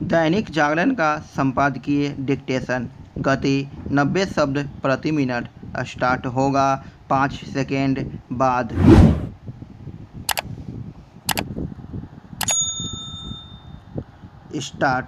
दैनिक जागरण का संपादकीय डिक्टेशन। गति 90 शब्द प्रति मिनट। स्टार्ट होगा 5 सेकेंड बाद। स्टार्ट।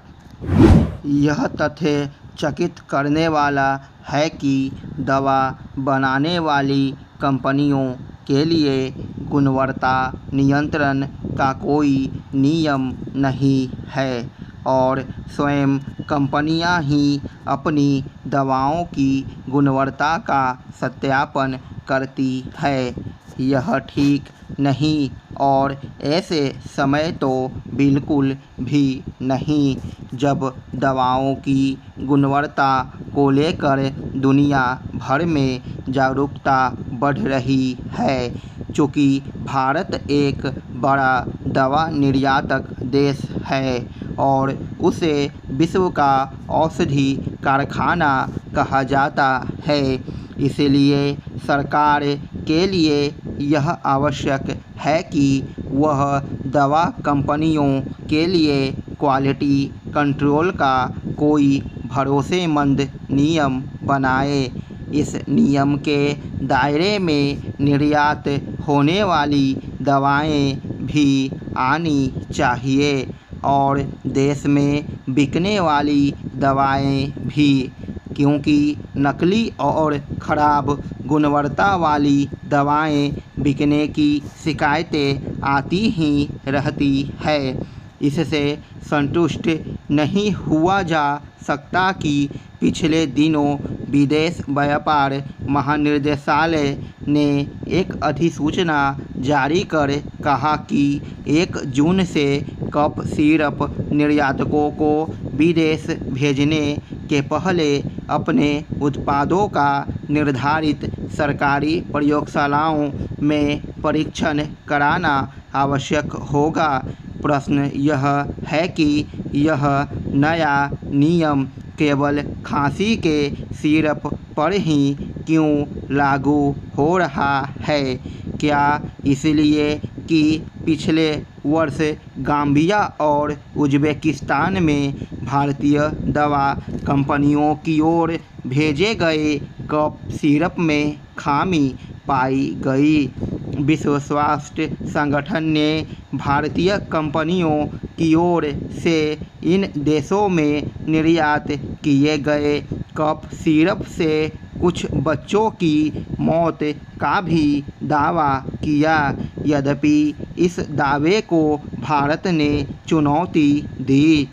यह तथ्य चकित करने वाला है कि दवा बनाने वाली कंपनियों के लिए गुणवत्ता नियंत्रण का कोई नियम नहीं है और स्वयं कंपनियां ही अपनी दवाओं की गुणवत्ता का सत्यापन करती है। यह ठीक नहीं और ऐसे समय तो बिल्कुल भी नहीं जब दवाओं की गुणवत्ता को लेकर दुनिया भर में जागरूकता बढ़ रही है। चूँकि भारत एक बड़ा दवा निर्यातक देश है और उसे विश्व का औषधि कारखाना कहा जाता है, इसलिए सरकार के लिए यह आवश्यक है कि वह दवा कंपनियों के लिए क्वालिटी कंट्रोल का कोई भरोसेमंद नियम बनाए। इस नियम के दायरे में निर्यात होने वाली दवाएं भी आनी चाहिए और देश में बिकने वाली दवाएं भी, क्योंकि नकली और ख़राब गुणवत्ता वाली दवाएं बिकने की शिकायतें आती ही रहती है। इससे संतुष्ट नहीं हुआ जा सकता कि पिछले दिनों विदेश व्यापार महानिदेशालय ने एक अधिसूचना जारी कर कहा कि 1 जून से कफ सिरप निर्यातकों को विदेश भेजने के पहले अपने उत्पादों का निर्धारित सरकारी प्रयोगशालाओं में परीक्षण कराना आवश्यक होगा। प्रश्न यह है कि यह नया नियम केवल खांसी के सिरप पर ही क्यों लागू हो रहा है? क्या इसलिए कि पिछले वर्ष गाम्बिया और उज़्बेकिस्तान में भारतीय दवा कंपनियों की ओर भेजे गए कफ सिरप में खामी पाई गई? विश्व स्वास्थ्य संगठन ने भारतीय कंपनियों की ओर से इन देशों में निर्यात किए गए कफ सिरप से कुछ बच्चों की मौत का भी दावा किया। यद्यपि इस दावे को भारत ने चुनौती दी,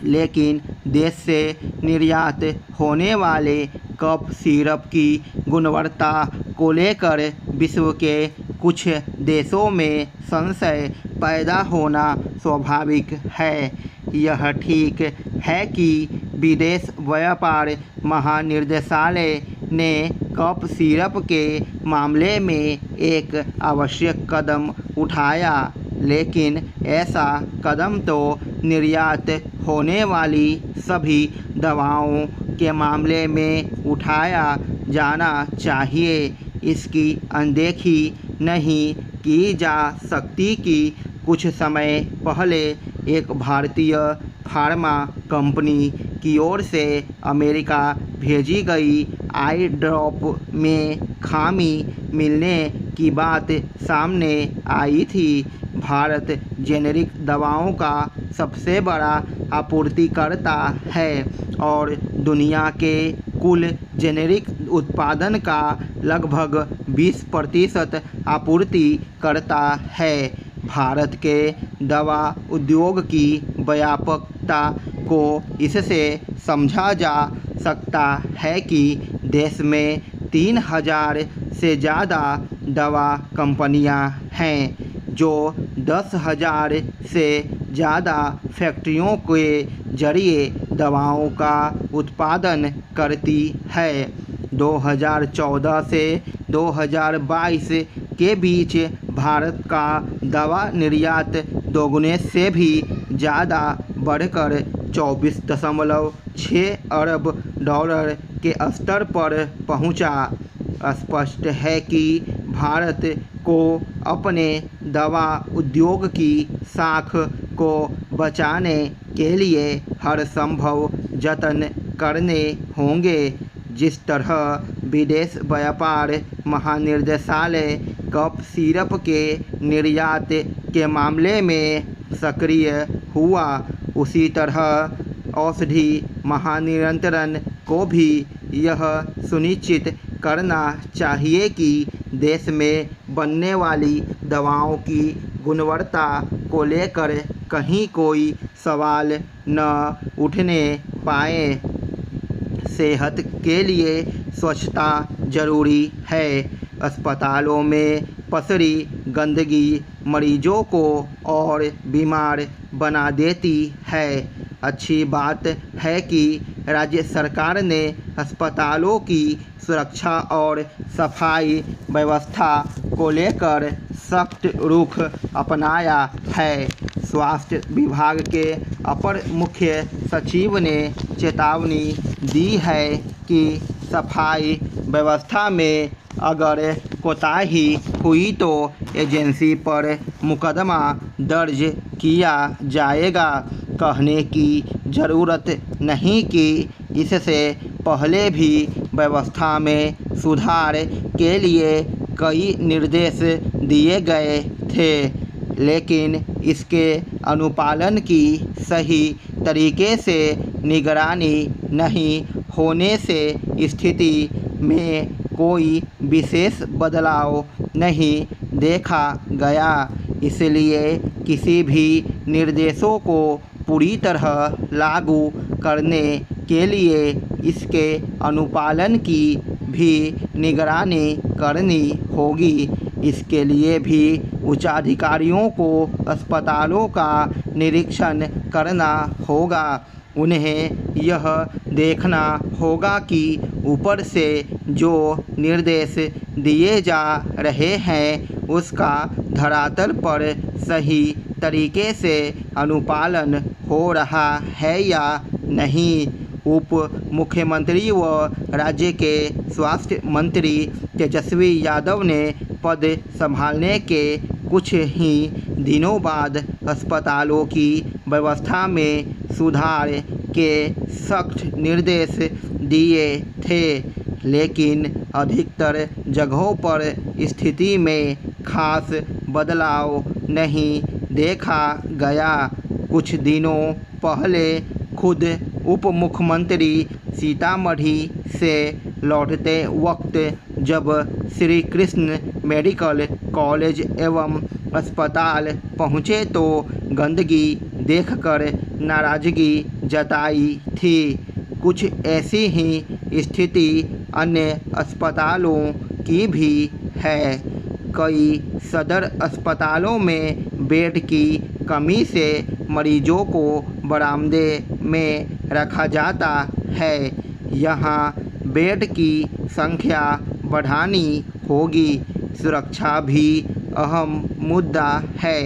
लेकिन देश से निर्यात होने वाले कफ सिरप की गुणवत्ता को लेकर विश्व के कुछ देशों में संशय पैदा होना स्वाभाविक है। यह ठीक है कि विदेश व्यापार महानिदेशालय ने कफ सिरप के मामले में एक आवश्यक कदम उठाया, लेकिन ऐसा कदम तो निर्यात होने वाली सभी दवाओं के मामले में उठाया जाना चाहिए। इसकी अनदेखी नहीं की जा सकती कि कुछ समय पहले एक भारतीय फार्मा कंपनी की ओर से अमेरिका भेजी गई आई ड्रॉप में खामी मिलने की बात सामने आई थी। भारत जेनेरिक दवाओं का सबसे बड़ा आपूर्तिकर्ता है और दुनिया के कुल जेनेरिक उत्पादन का लगभग 20% आपूर्ति करता है। भारत के दवा उद्योग की व्यापकता को इससे समझा जा सकता है कि देश में 3000 से ज़्यादा दवा कंपनियां हैं, जो 10,000 से ज़्यादा फैक्ट्रियों के जरिए दवाओं का उत्पादन करती है। 2014 से 2022 के बीच भारत का दवा निर्यात दोगुने से भी ज़्यादा बढ़कर $24.6 अरब के स्तर पर पहुंचा। स्पष्ट है कि भारत को अपने दवा उद्योग की साख को बचाने के लिए हर संभव जतन करने होंगे। जिस तरह विदेश व्यापार महानिदेशालय कफ सिरप के निर्यात के मामले में सक्रिय हुआ, उसी तरह औषधि महानियंत्रण को भी यह सुनिश्चित करना चाहिए कि देश में बनने वाली दवाओं की गुणवत्ता को लेकर कहीं कोई सवाल न उठने पाए। सेहत के लिए स्वच्छता जरूरी है। अस्पतालों में पसरी गंदगी मरीजों को और बीमार बना देती है। अच्छी बात है कि राज्य सरकार ने अस्पतालों की सुरक्षा और सफाई व्यवस्था को लेकर सख्त रुख अपनाया है। स्वास्थ्य विभाग के अपर मुख्य सचिव ने चेतावनी दी है कि सफाई व्यवस्था में अगर कोताही हुई तो एजेंसी पर मुकदमा दर्ज किया जाएगा। कहने की ज़रूरत नहीं कि इससे पहले भी व्यवस्था में सुधार के लिए कई निर्देश दिए गए थे, लेकिन इसके अनुपालन की सही तरीके से निगरानी नहीं होने से स्थिति में कोई विशेष बदलाव नहीं देखा गया। इसलिए किसी भी निर्देशों को पूरी तरह लागू करने के लिए इसके अनुपालन की भी निगरानी करनी होगी। इसके लिए भी उच्चाधिकारियों को अस्पतालों का निरीक्षण करना होगा। उन्हें यह देखना होगा कि ऊपर से जो निर्देश दिए जा रहे हैं उसका धरातल पर सही तरीके से अनुपालन हो रहा है या नहीं। उप मुख्यमंत्री व राज्य के स्वास्थ्य मंत्री तेजस्वी यादव ने पद संभालने के कुछ ही दिनों बाद अस्पतालों की व्यवस्था में सुधार के सख्त निर्देश दिए थे, लेकिन अधिकतर जगहों पर स्थिति में खास बदलाव नहीं देखा गया। कुछ दिनों पहले खुद उप मुख्यमंत्री सीतामढ़ी से लौटते वक्त जब श्री कृष्ण मेडिकल कॉलेज एवं अस्पताल पहुँचे तो गंदगी देखकर नाराज़गी जताई थी। कुछ ऐसी ही स्थिति अन्य अस्पतालों की भी है। कई सदर अस्पतालों में बेड की कमी से मरीजों को बरामदे में रखा जाता है। यहाँ बेड की संख्या बढ़ानी होगी। सुरक्षा भी अहम मुद्दा है।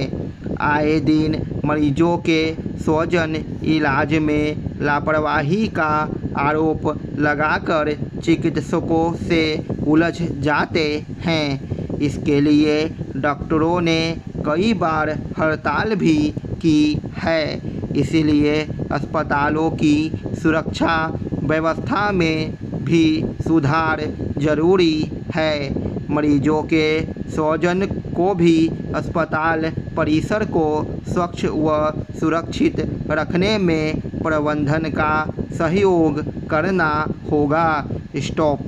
आए दिन मरीजों के स्वजन इलाज में लापरवाही का आरोप लगाकर चिकित्सकों से उलझ जाते हैं। इसके लिए डॉक्टरों ने कई बार हड़ताल भी की है। इसलिए अस्पतालों की सुरक्षा व्यवस्था में भी सुधार जरूरी है। मरीजों के स्वजन को भी अस्पताल परिसर को स्वच्छ व सुरक्षित रखने में प्रबंधन का सहयोग करना होगा। स्टॉप।